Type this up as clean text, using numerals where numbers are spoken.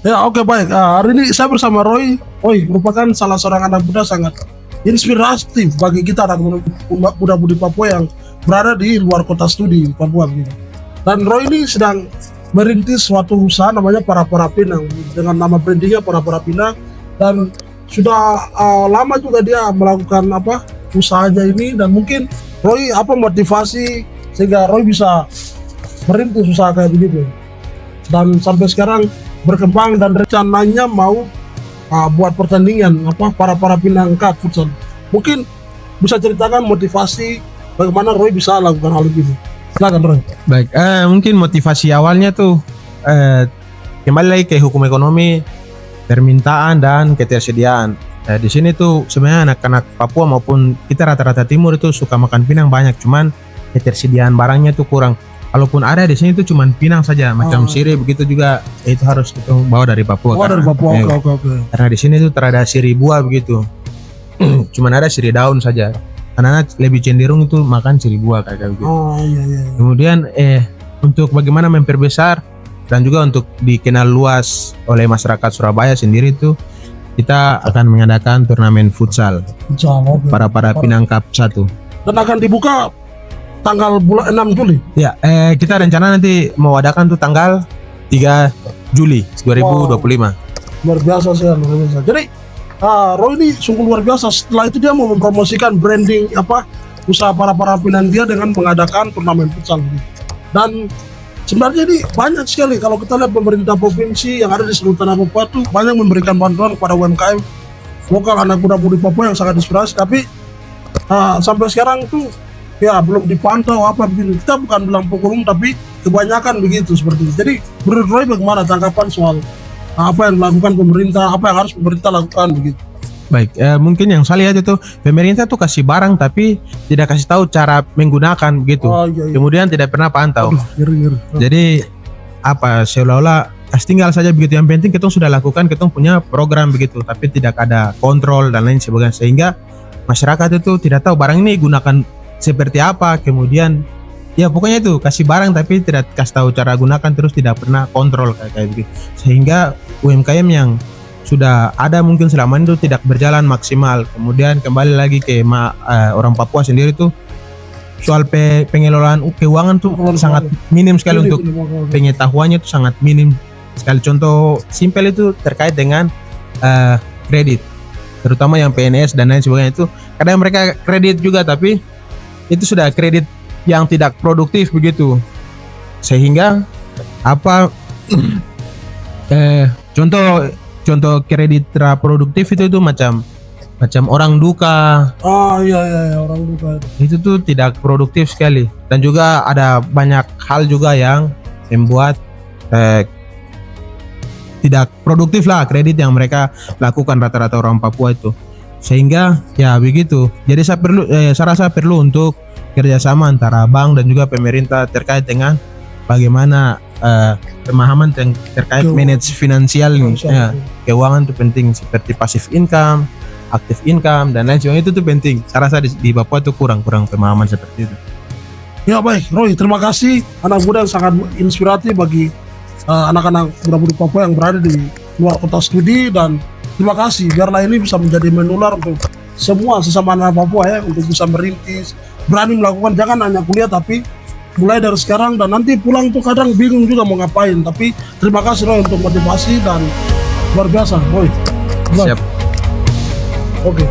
Ya oke baik. Hari ini saya bersama Roy. Roy merupakan salah seorang anak muda sangat inspiratif bagi kita anak muda di Papua yang berada di luar kota studi Papua begitu. Dan Roy ini sedang merintis suatu usaha namanya Para Pinang dengan nama brandingnya Para Pinang, dan sudah lama juga dia melakukan usahanya ini. Dan mungkin Roy apa motivasi sehingga Roy bisa merintis usaha kayak begitu dan sampai sekarang berkembang dan rencananya mau buat pertandingan Para Pinang Cup futsal. Mungkin bisa ceritakan motivasi bagaimana Roy bisa lakukan hal ini. Silakan Roy. Baik, mungkin motivasi awalnya tuh kembali lagi ke hukum ekonomi, permintaan dan ketersediaan. Di sini tuh sebenarnya anak-anak Papua maupun kita rata-rata timur itu suka makan pinang banyak, cuman ketersediaan barangnya tuh kurang. Kalaupun ada di sini tuh cuman pinang saja, macam sirih begitu juga itu harus kita bawa dari Papua. Dari Papua, oke. Karena di sini tuh terada sirih buah begitu, cuman ada sirih daun saja. Anak-anak lebih cenderung itu makan sirih buah kayak gitu. Iya. Kemudian untuk bagaimana memperbesar dan juga untuk dikenal luas oleh masyarakat Surabaya sendiri itu kita akan mengadakan turnamen futsal Para Pinang Cup 1. Dan akan dibuka tanggal bulan 6 Juli. Ya, kita rencana nanti mau adakan tuh tanggal 3 Juli 2025. Luar biasa sih, luar biasa. Jadi Roy ini sungguh luar biasa. Setelah itu dia mau mempromosikan branding usaha Para Pinang dia dengan mengadakan turnamen futsal. Dan sebenarnya ini banyak sekali kalau kita lihat pemerintah provinsi yang ada di seluruh tanah Papua tuh banyak memberikan bantuan kepada UMKM lokal anak muda di Papua yang sangat inspirasi. Tapi sampai sekarang tuh ya belum dipantau begitu. Kita bukan bilang pukul tapi kebanyakan begitu seperti itu. Jadi menurut Roy bagaimana tanggapan soal apa yang dilakukan pemerintah, apa yang harus pemerintah lakukan begitu? Baik, mungkin yang saya lihat itu pemerintah tuh kasih barang tapi tidak kasih tahu cara menggunakan begitu. Iya. Kemudian tidak pernah pantau. Ngeri. Jadi seolah-olah tinggal saja begitu. Yang penting kita sudah lakukan, kita punya program begitu, tapi tidak ada kontrol dan lain sebagainya, sehingga masyarakat itu tidak tahu barang ini gunakan seperti apa. Kemudian ya pokoknya itu kasih barang tapi tidak kasih tahu cara gunakan, terus tidak pernah kontrol kayak begitu, sehingga UMKM yang sudah ada mungkin selama itu tidak berjalan maksimal. Kemudian kembali lagi ke orang Papua sendiri tuh soal pengelolaan keuangan tuh sangat minim sekali, untuk pengetahuannya itu sangat minim sekali. Contoh simpel itu terkait dengan kredit, terutama yang PNS dan lain sebagainya, itu kadang mereka kredit juga tapi itu sudah kredit yang tidak produktif begitu, sehingga contoh kredit produktif itu macam orang duka. Iya, orang duka Itu tuh tidak produktif sekali, dan juga ada banyak hal juga yang membuat tidak produktif lah kredit yang mereka lakukan rata-rata orang Papua itu. Sehingga ya begitu. Jadi saya rasa perlu untuk kerjasama antara bank dan juga pemerintah terkait dengan bagaimana pemahaman terkait manage finansial ini. Ya, keuangan itu penting, seperti passive income, active income dan lain sebagainya, itu tuh penting. Saya rasa di Papua itu kurang pemahaman seperti itu. Ya baik, Roy, terima kasih, anak muda yang sangat inspiratif bagi anak-anak muda di Papua yang berada di luar kota studi. Dan terima kasih, biarlah ini bisa menjadi menular untuk semua sesama anak Papua ya, untuk bisa merintis, berani melakukan, jangan hanya kuliah tapi mulai dari sekarang. Dan nanti pulang tuh kadang bingung juga mau ngapain. Tapi terima kasih Roy untuk motivasi dan luar biasa Roy. Siap. Oke.